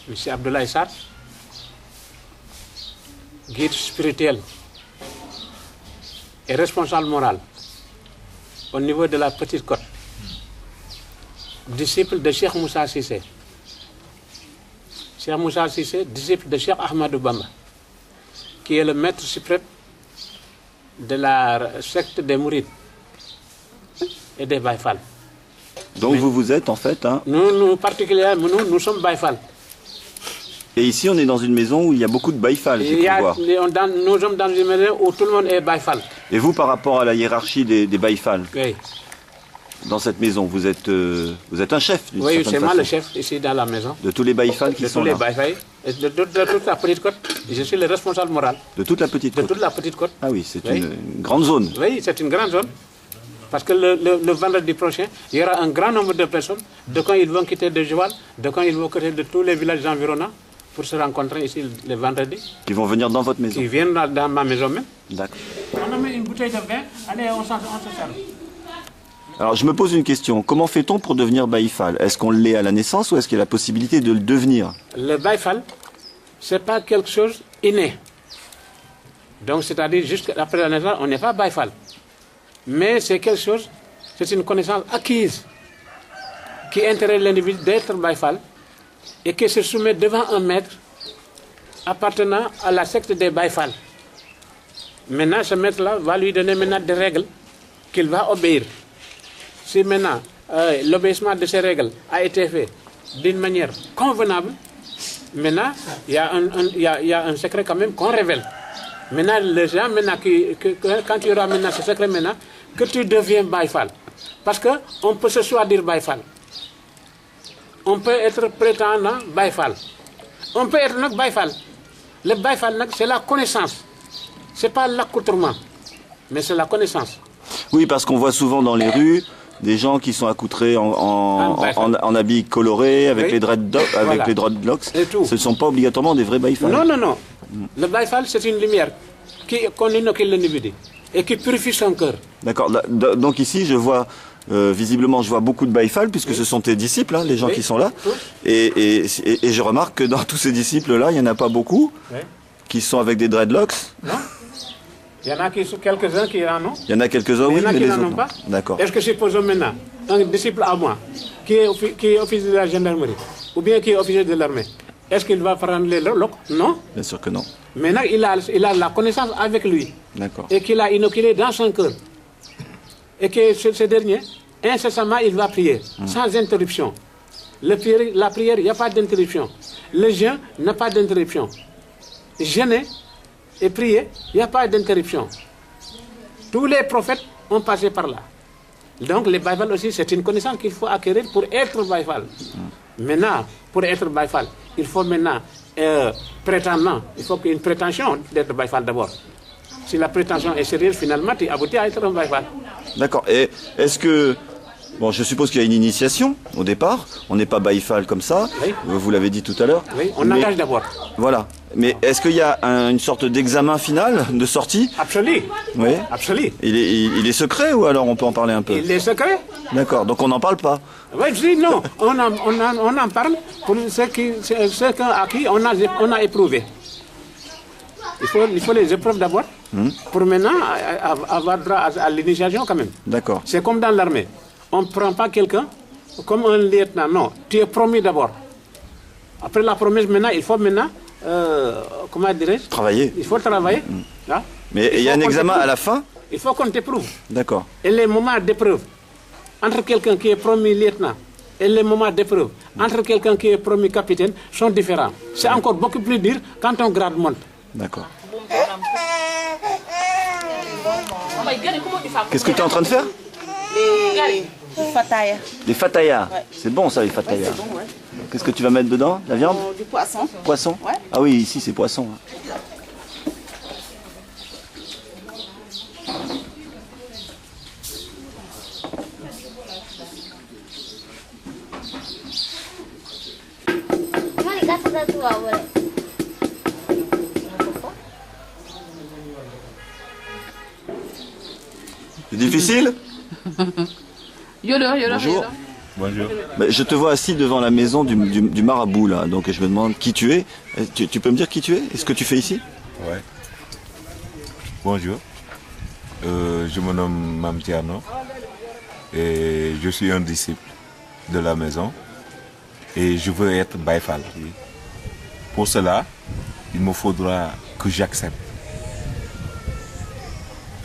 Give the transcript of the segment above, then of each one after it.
M. Abdoulaye Sarr, guide spirituel et responsable moral au niveau de la Petite Côte, disciple de Cheikh Moussa Cissé. Cheikh Moussa Cissé, disciple de Cheikh Ahmadou Bamba, qui est le maître suprême de la secte des Mourides et des Baye Fall. Donc vous êtes en fait... Hein... Nous particulièrement, nous sommes Baye Fall. Et ici, on est dans une maison où il y a beaucoup de Baye Fall, j'ai pu voir. Nous sommes dans une maison où tout le monde est Baye Fall. Et vous, par rapport à la hiérarchie des Baye Fall, oui. Dans cette maison, vous êtes un chef d'une certaine façon. Oui, c'est moi le chef ici dans la maison. De tous les Baye Fall qui sont là. De tous les Baye Fall, de toute la Petite Côte. Je suis le responsable moral. De toute la Petite Côte. De toute la Petite Côte. Ah oui, c'est une grande zone. Oui, c'est une grande zone. Parce que le vendredi prochain, il y aura un grand nombre de personnes, de quand ils vont quitter de Joal, de quand ils vont quitter de tous les villages environnants, pour se rencontrer ici le vendredi. Qui vont venir dans votre maison? Qui viennent dans ma maison même. D'accord. On a mis une bouteille de vin, allez, on se sert. Alors je me pose une question, comment fait-on pour devenir Baye Fall? Est-ce qu'on l'est à la naissance ou est-ce qu'il y a la possibilité de le devenir? Le Baye Fall, ce n'est pas quelque chose inné. Donc c'est-à-dire jusqu'après la naissance, on n'est pas Baye Fall. Mais c'est quelque chose, c'est une connaissance acquise qui intéresse l'individu d'être Baye Fall et qui se soumet devant un maître appartenant à la secte des Baye Fall. Maintenant, ce maître-là va lui donner maintenant des règles qu'il va obéir. Si maintenant l'obéissement de ces règles a été fait d'une manière convenable, maintenant il y a un secret quand même qu'on révèle. Maintenant, les gens, maintenant, quand tu auras maintenant ce secret, maintenant, que tu deviens Baye Fall. Parce qu'on peut se choisir Baye Fall. On peut être prétendant Baye Fall. On peut être Baye Fall. Le Baye Fall, c'est la connaissance. Ce n'est pas l'accoutrement, mais c'est la connaissance. Oui, parce qu'on voit souvent dans les rues des gens qui sont accoutrés en habits colorés, avec les dreadlocks. Ce ne sont pas obligatoirement des vrais Baye Fall. Non, non, non. Le Baye Fall, c'est une lumière qu'on innocule l'individu et qui purifie son cœur. D'accord. Donc ici, je vois, visiblement, je vois beaucoup de Baye Fall, puisque ce sont tes disciples, hein, les gens qui sont là. Et je remarque que dans tous ces disciples-là, il n'y en a pas beaucoup qui sont avec des dreadlocks. Non. Il y en a quelques-uns qui en ont. Il y en a quelques-uns, oui, mais les autres, non. D'accord. Est-ce que supposons maintenant un disciple à moi qui est officier de la gendarmerie ou bien qui est officier de l'armée, est-ce qu'il va prendre les locks? Non. Bien sûr que non. Maintenant, il a la connaissance avec lui. D'accord. Et qu'il a inoculé dans son cœur. Et que ce dernier, incessamment, il va prier, sans interruption. La prière, il n'y a pas d'interruption. Le jeûne n'a pas d'interruption. Jeûner et prier, il n'y a pas d'interruption. Tous les prophètes ont passé par là. Donc, les Baye Fall aussi, c'est une connaissance qu'il faut acquérir pour être Baye Fall. Maintenant, pour être Baye Fall, il faut maintenant prétendant, il faut qu'il y ait une prétention d'être Baye Fall d'abord. Si la prétention est sérieuse, finalement, tu aboutis à être un Baye Fall. D'accord. Et est-ce que... Bon, je suppose qu'il y a une initiation au départ. On n'est pas Baye Fall comme ça. Oui. Vous l'avez dit tout à l'heure. Oui, on engage d'abord. Voilà. Mais est-ce qu'il y a une sorte d'examen final, de sortie? Absolument. Oui. Absolument. Il est secret ou alors on peut en parler un peu? Il est secret. D'accord. Donc on n'en parle pas? Oui, je dis non. On en parle pour ceux à qui on a éprouvé. Il faut les épreuves d'abord pour maintenant avoir droit à l'initiation quand même. D'accord. C'est comme dans l'armée. On ne prend pas quelqu'un comme un lieutenant. Non, tu es promis d'abord. Après la promesse, maintenant, il faut maintenant, comment dirais-je? Travailler. Il faut travailler. Là. Mais il y a un examen à la fin? Il faut qu'on t'éprouve. D'accord. Et les moments d'épreuve, entre quelqu'un qui est promis lieutenant et les moments d'épreuve, entre quelqu'un qui est promis capitaine, sont différents. C'est encore beaucoup plus dur quand ton grade monte. D'accord. Qu'est-ce que tu es en train de faire? Les fataya. Les fataya. Ouais. C'est bon ça, les fataya. Ouais, c'est bon, ouais. Qu'est-ce que tu vas mettre dedans? La viande? Du poisson. Poisson? Ouais. Ah oui, ici c'est poisson. C'est difficile? Bonjour. Bonjour. Je te vois assis devant la maison du marabout là, donc je me demande qui tu es. Tu peux me dire qui tu es et ce que tu fais ici? Ouais. Bonjour. Je me nomme Mamtiano et je suis un disciple de la maison et je veux être Baïfal. Pour cela, il me faudra que j'accepte.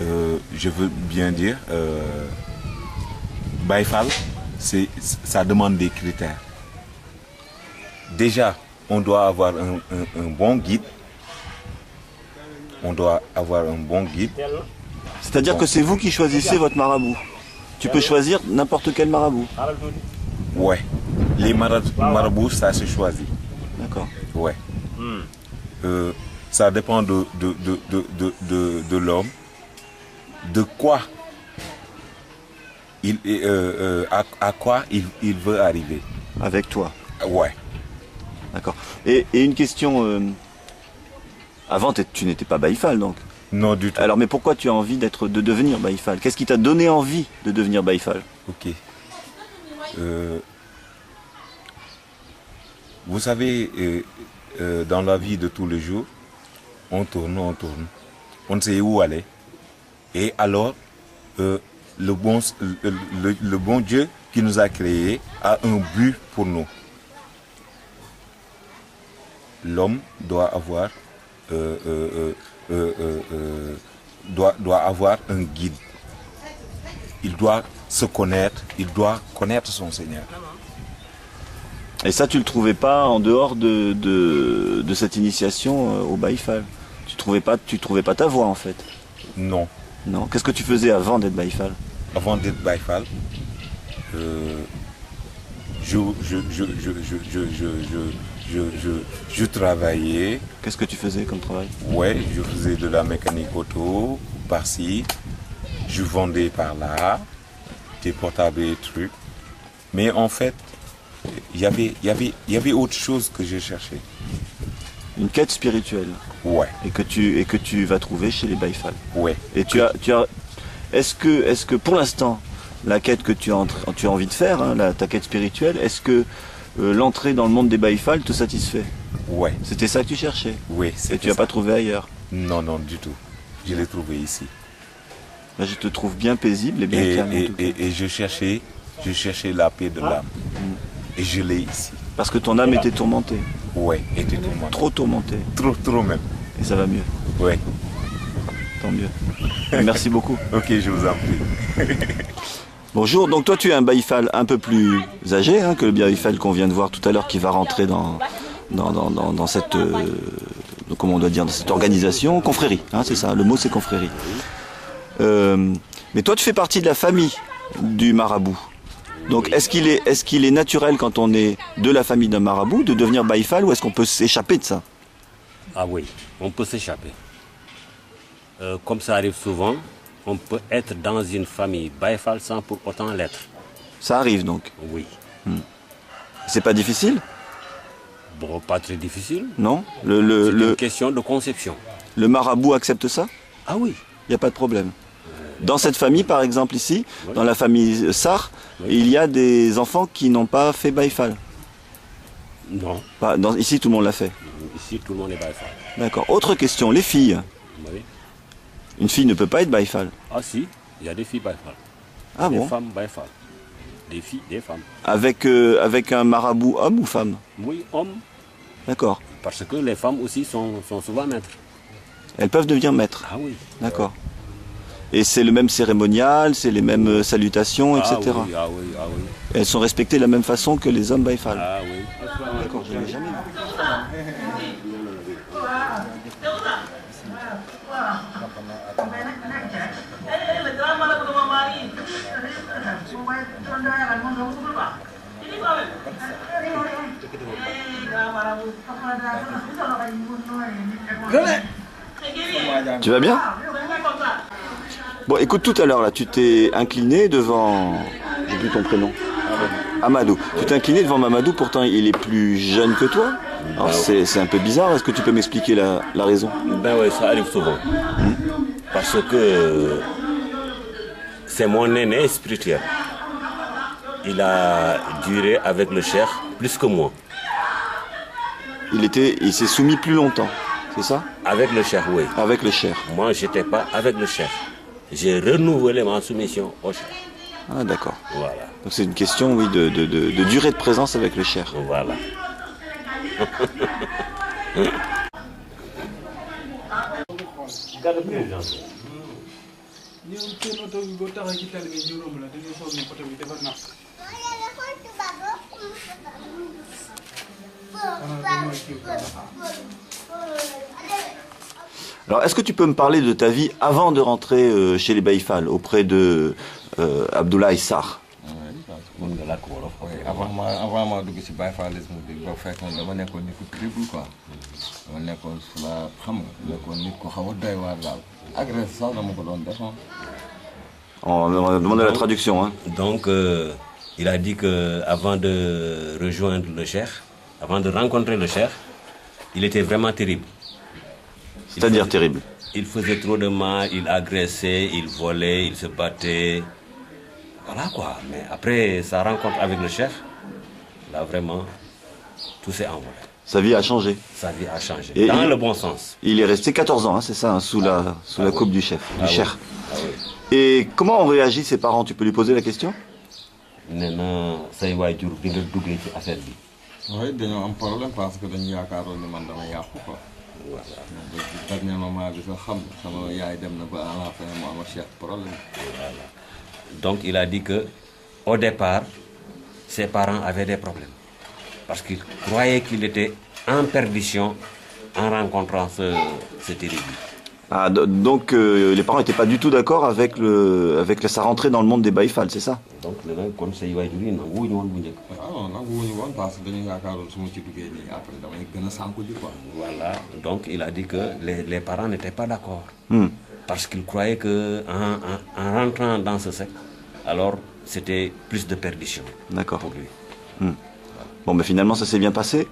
Je veux bien dire, Baïfal, ça demande des critères. Déjà, on doit avoir un bon guide. On doit avoir un bon guide. C'est-à-dire que c'est vous qui choisissez votre marabout. Tu peux choisir n'importe quel marabout. Ouais. Les marabouts, ça se choisit. D'accord. Ouais. Ça dépend de l'homme. De quoi à quoi il veut arriver. Avec toi. Ouais. D'accord. Et une question. Avant, tu n'étais pas Baïfal donc. Non du tout. Alors, mais pourquoi tu as envie de devenir Baïfal? Qu'est-ce qui t'a donné envie de devenir Baïfal? Ok. Vous savez, dans la vie de tous les jours, on tourne. On ne sait où aller. Et alors, le bon Dieu qui nous a créés a un but pour nous. L'homme doit avoir doit avoir un guide. Il doit se connaître, il doit connaître son Seigneur. Et ça, tu le trouvais pas en dehors de cette initiation au Baïfal? Tu trouvais pas ta voie en fait? Non. Non. Qu'est-ce que tu faisais avant d'être Baïfal? Avant d'être Baïfal, je travaillais. Qu'est-ce que tu faisais comme travail? Ouais, je faisais de la mécanique auto, par-ci. Je vendais par là, des portables et trucs. Mais en fait, il y avait autre chose que j'ai cherché. Une quête spirituelle. Ouais. Et que tu vas trouver chez les Baïfal. Ouais. Et est-ce que pour l'instant, la quête que tu as envie de faire, hein, ta quête spirituelle, est-ce que l'entrée dans le monde des Baïfal te satisfait? Ouais. C'était ça que tu cherchais? Oui. Et tu n'as pas trouvé ailleurs? Non, non, du tout. Je l'ai trouvé ici. Là, je te trouve bien paisible et bien calme. Et je cherchais la paix de l'âme. Et je l'ai ici. Parce que ton âme était tourmentée? Ouais, était tourmentée. Trop tourmentée? Trop même. Et ça va mieux? Ouais. Tant mieux. Merci beaucoup. Ok, je vous en prie. Bonjour, donc toi tu es un Baïfal un peu plus âgé hein, que le Baïfal qu'on vient de voir tout à l'heure qui va rentrer dans cette, comment on doit dire, dans cette organisation, confrérie, hein, c'est ça, le mot c'est confrérie. Mais toi tu fais partie de la famille du marabout. Donc est-ce qu'il est naturel quand on est de la famille d'un marabout de devenir Baïfal ou est-ce qu'on peut s'échapper de ça? Ah oui, on peut s'échapper. Comme ça arrive souvent, on peut être dans une famille Baïfal sans pour autant l'être. Ça arrive donc? Oui. C'est pas difficile? Bon, pas très difficile. Non? C'est une question de conception. Le marabout accepte ça? Ah oui. Il n'y a pas de problème. Dans cette famille, par exemple ici, oui, dans la famille Sarr, oui, il y a des enfants qui n'ont pas fait Baïfal. Non. Ici, tout le monde l'a fait. Ici, tout le monde est Baïfal. D'accord. Autre question, les filles. Oui. Une fille ne peut pas être Baïfal. Ah si, il y a des filles Baïfal. Ah bon? Des femmes Baïfal. Des filles, des femmes. Avec un marabout homme ou femme? Oui, homme. D'accord. Parce que les femmes aussi sont souvent maîtres. Elles peuvent devenir maîtres? Ah oui. D'accord. Et c'est le même cérémonial, c'est les mêmes salutations, etc. Ah oui, ah oui, ah oui. Elles sont respectées de la même façon que les hommes Baïfal? Ah oui. D'accord, je ne l'ai jamais vu. Tu vas bien? Bon, écoute, tout à l'heure, là, tu t'es incliné devant... J'ai plus ton prénom. Amadou. Tu t'es incliné devant Mamadou, pourtant il est plus jeune que toi. Alors c'est un peu bizarre, est-ce que tu peux m'expliquer la raison? Ben oui, ça arrive souvent. Parce que c'est mon aîné spirituel. il a duré avec le cheikh plus que moi. Il s'est soumis plus longtemps, c'est ça? Avec le cheikh, oui. Avec le cheikh. Moi, je n'étais pas avec le cheikh. J'ai renouvelé ma soumission au cheikh. Ah d'accord. Voilà. Donc c'est une question, oui, de durée de présence avec le cheikh. Voilà. Alors, est-ce que tu peux me parler de ta vie avant de rentrer chez les Baye Fall, auprès de Abdoulaye Sarr? Avant ma dugg ci Baye Fallisme bi ba fekk dama nekkoon nit ku triple quoi. Dama nekkoon su la xam nga nekkoon nit ku xaw a doy waar daal. Agresse sax dama ko doon def. On va demander la traduction. Hein. Donc, il a dit qu'avant de rejoindre le cheikh, avant de rencontrer le cheikh, il était vraiment terrible. C'est-à-dire terrible? Il faisait trop de mal, il agressait, il volait, il se battait. Voilà quoi. Mais après sa rencontre avec le cheikh, là vraiment, tout s'est envolé. Sa vie a changé. Sa vie a changé. Et dans le bon sens. Il est resté 14 ans, hein, c'est ça, hein, sous la coupe du chef, du cheikh. Ah oui. Et comment ont réagi ses parents? Tu peux lui poser la question? Maintenant, say waajur bi nga duggee ci affaire bi. Oui, dañoo am problème parce que dañu yaakaaroon ni man dama yàqu quoi. Voilà. Dernier moment bi sax xam sama yaay dem na ba à la fin mu am ak cheikh problème. Voilà. Donc il a dit que au départ, ses parents avaient des problèmes. Parce qu'ils croyaient qu'il était en perdition en rencontrant ce terrible. Ah, donc les parents n'étaient pas du tout d'accord avec sa rentrée dans le monde des Baye Fall, c'est ça? Donc le nag kon say waajur yi nanguwuñu woon bu njëkk. Ah non nanguwuñu woon parce que dañu yaakaaroon su ma ci duggee nii après damay gën a sànku ji quoi. Voilà. Donc il a dit que les parents n'étaient pas d'accord. Parce qu'ils croyaient qu'en rentrant dans ce secte, alors c'était plus de perdition. D'accord. Pour lui. Bon, mais finalement ça s'est bien passé.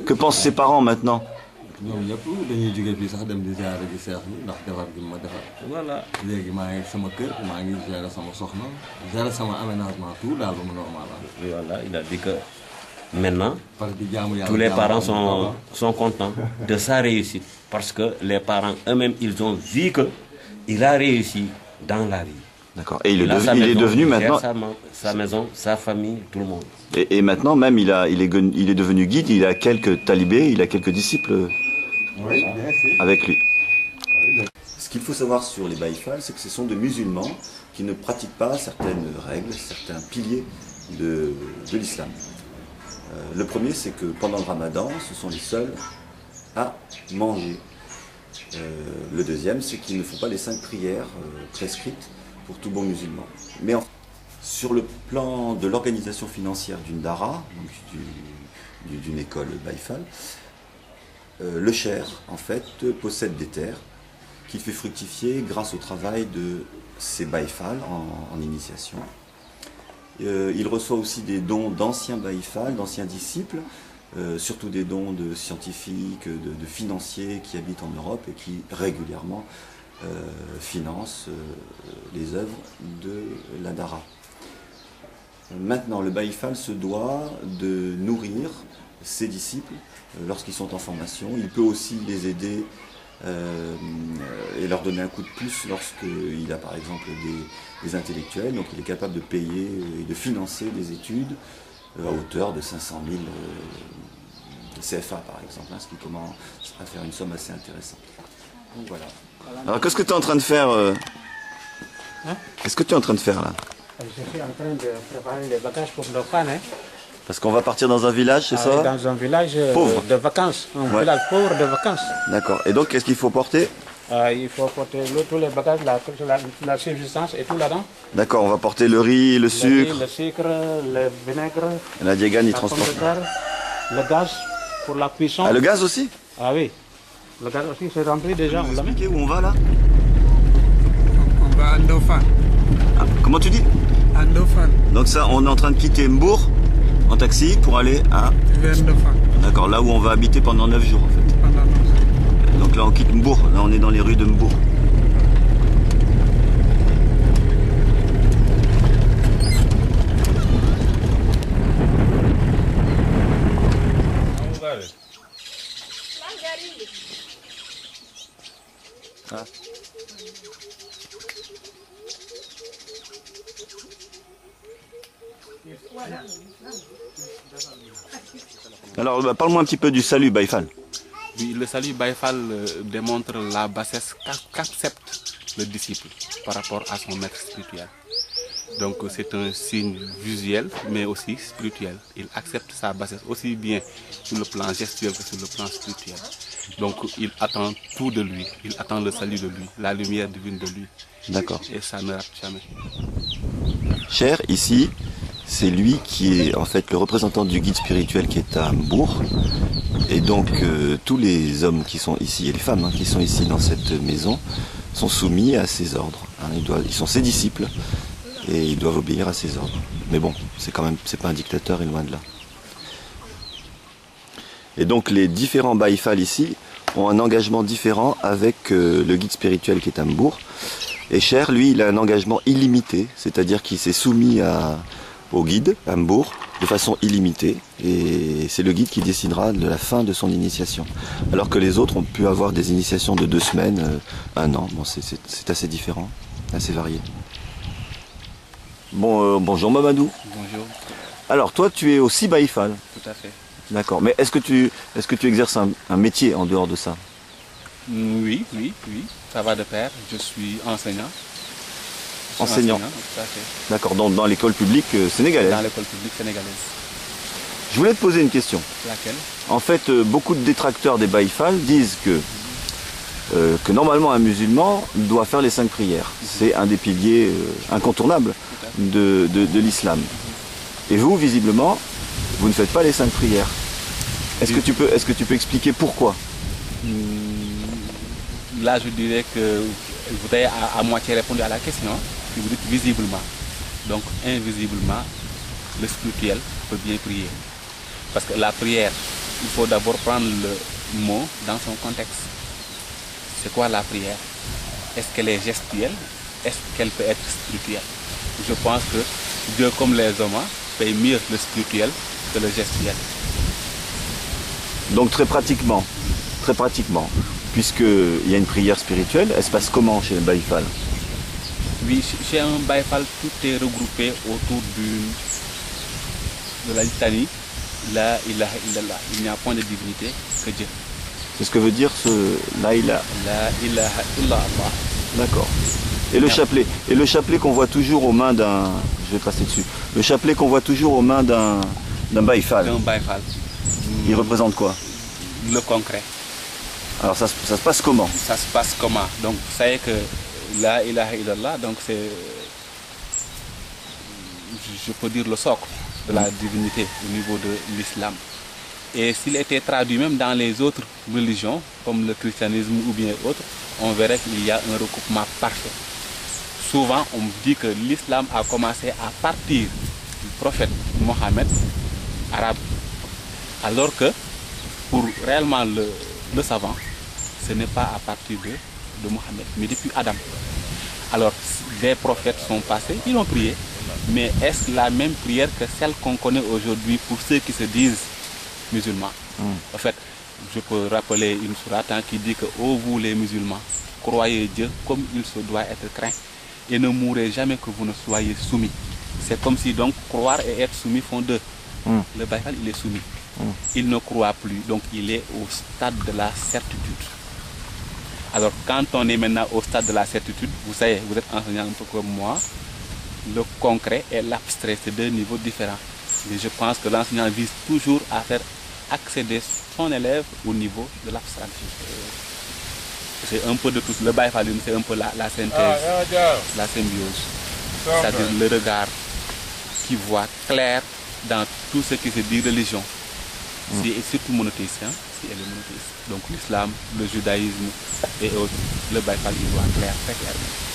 Que pensent ses parents maintenant? ñoom ñëpp dañuy jóge fii sax dem di ziare ji seex bi ndax defar gi ma defar. Voilà. léegi maa ngi sama kër maa ngi gérer sama soxna gérer sama aménagement tout daal ba mu normal la. Voilà, il a dit que maintenant, parce que jaamu yàlla tous les parents sont contents de sa réussite. Parce que les parents eux-mêmes, ils ont vu qu'il a réussi dans la vie. D'accord. Et il a sa est maison, devenu il maintenant... gère sa maison, sa famille, tout le monde. Et maintenant même, il est devenu guide, il a quelques talibés, il a quelques disciples avec lui. Ce qu'il faut savoir sur les Baye Fall, c'est que ce sont des musulmans qui ne pratiquent pas certaines règles, certains piliers de l'islam. Le premier, c'est que pendant le ramadan, ce sont les seuls à manger. Le deuxième, c'est qu'il ne faut pas les 5 prières prescrites pour tout bon musulman. Mais sur le plan de l'organisation financière d'une dara, donc d'une école Baye Fall, le cheikh, en fait, possède des terres qu'il fait fructifier grâce au travail de ses Baye Fall en initiation. Il reçoit aussi des dons d'anciens Baye Fall, d'anciens disciples, surtout des dons de scientifiques, de financiers qui habitent en Europe et qui régulièrement financent les œuvres de la dara. Maintenant, le Baye Fall se doit de nourrir ses disciples lorsqu'ils sont en formation. Il peut aussi les aider et leur donner un coup de pouce lorsqu'il a par exemple des intellectuels. Donc il est capable de payer et de financer des études à hauteur de 500 000 CFA par exemple, ce qui commence à faire une somme assez intéressante. Donc voilà. Alors qu'est-ce que tu es en train de faire Qu'est-ce que tu es en train de faire là? Je suis en train de préparer les bagages pour nos fans. Parce qu'on va partir dans un village, c'est ça? Dans un village pauvre de vacances, un village pauvre de vacances. D'accord. Et donc, qu'est-ce qu'il faut porter? Il faut porter tous les bagages, la subsistance et tout là-dedans. D'accord, on va porter le riz, le sucre. Le sucre, le vinaigre. La Diégane, il la transporte. pomme de terre, le gaz pour la cuisson. Ah, le gaz aussi? Ah oui. Le gaz aussi, c'est rempli déjà. Vous expliquez où on va là? On va à Ndofane. Ah, comment tu dis? À Ndofane. Donc ça, on est en train de quitter Mbour en taxi pour aller à... Vers Ndofane. D'accord, là où on va habiter pendant 9 jours en fait. Pendant 9 jours. Donc là on quitte Mbour, là on est dans les rues de Mbour. Ah. Alors, parle-moi un petit peu du salut Baïfal. Oui, le salut Baïfal démontre la bassesse qu'accepte le disciple par rapport à son maître spirituel. Donc c'est un signe visuel mais aussi spirituel. Il accepte sa bassesse aussi bien sur le plan gestuel que sur le plan spirituel. Donc il attend tout de lui, il attend le salut de lui, la lumière divine de lui. D'accord. Et ça ne rate jamais. Cher, ici, c'est lui qui est en fait le représentant du guide spirituel qui est à Mbour. Et donc tous les hommes qui sont ici et les femmes qui sont ici dans cette maison sont soumis à ses ordres. Ils sont ses disciples et ils doivent obéir à ses ordres. Mais bon, c'est pas un dictateur et loin de là. Et donc les différents Baïfal ici ont un engagement différent avec le guide spirituel qui est à Mbour. Et Cher, lui, il a un engagement illimité, c'est-à-dire qu'il s'est soumis au guide à Mbour de façon illimitée. Et c'est le guide qui décidera de la fin de son initiation. Alors que les autres ont pu avoir des initiations de 2 semaines, 1 an. Bon, c'est assez différent, assez varié. Bon, bonjour Mamadou. Bonjour. Alors toi, tu es aussi Baïfal. Tout à fait. D'accord. Mais est-ce que tu exerces un métier en dehors de ça? Oui, ça va de pair. Je suis enseignant. Enseignant. Tout à fait. D'accord, dans l'école publique sénégalaise. Dans l'école publique sénégalaise. Je voulais te poser une question. Laquelle? En fait, beaucoup de détracteurs des Baïfal disent que normalement un musulman doit faire les 5 prières. C'est un des piliers incontournables de l'islam. Et vous, visiblement, vous ne faites pas les 5 prières. Est-ce que tu peux expliquer pourquoi? Là, je dirais que vous avez à moitié répondu à la question. Si vous dites visiblement. Donc, invisiblement, le spirituel peut bien prier. Parce que la prière, il faut d'abord prendre le mot dans son contexte. C'est quoi la prière? Est-ce qu'elle est gestuelle? Est-ce qu'elle peut être spirituelle? Je pense que Dieu, comme les hommes, paye mieux le spirituel que le gestuel. Donc très pratiquement, puisqu'il y a une prière spirituelle, elle se passe comment chez le Baïfal? Oui, chez un Baïfal, tout est regroupé autour de la litanie. Là, il n'y a point de divinité que Dieu. C'est ce que veut dire ce La ilaha illallah. D'accord. Et le chapelet qu'on voit toujours aux mains d'un... Je vais passer dessus. Le chapelet qu'on voit toujours aux mains d'un Baïfal. D'un Baïfal. Il représente quoi? Le concret. Alors ça se passe comment? Ça se passe comment? Donc vous savez que la ilaha illallah, donc c'est, je peux dire, le socle de la divinité au niveau de l'islam. Et s'il était traduit même dans les autres religions, comme le christianisme ou bien autres, on verrait qu'il y a un recoupement parfait. Souvent, on dit que l'islam a commencé à partir du prophète Mohammed, arabe, alors que pour réellement le savant, ce n'est pas à partir de Mohammed, mais depuis Adam. Alors, des prophètes sont passés, ils ont prié, mais est-ce la même prière que celle qu'on connaît aujourd'hui pour ceux qui se disent musulmans? En fait, je peux rappeler une sourate qui dit que « Ô vous les musulmans, croyez Dieu comme il se doit être craint et ne mourrez jamais que vous ne soyez soumis. » C'est comme si donc croire et être soumis font deux. Le Baïfal, il est soumis. Il ne croit plus, donc il est au stade de la certitude. Alors quand on est maintenant au stade de la certitude, vous savez, vous êtes enseignant un peu comme moi, le concret et l'abstrait, c'est 2 niveaux différents. Mais je pense que l'enseignant vise toujours à faire accéder son élève au niveau de l'abstraction. C'est un peu de tout. Le Baïfal, c'est un peu la synthèse, la symbiose. C'est-à-dire le regard qui voit clair dans tout ce qui se dit religion. C'est surtout monothéiste, si elle est monothéiste. Donc l'islam, le judaïsme et autres, le Baïfal, il voit clair, très clairement.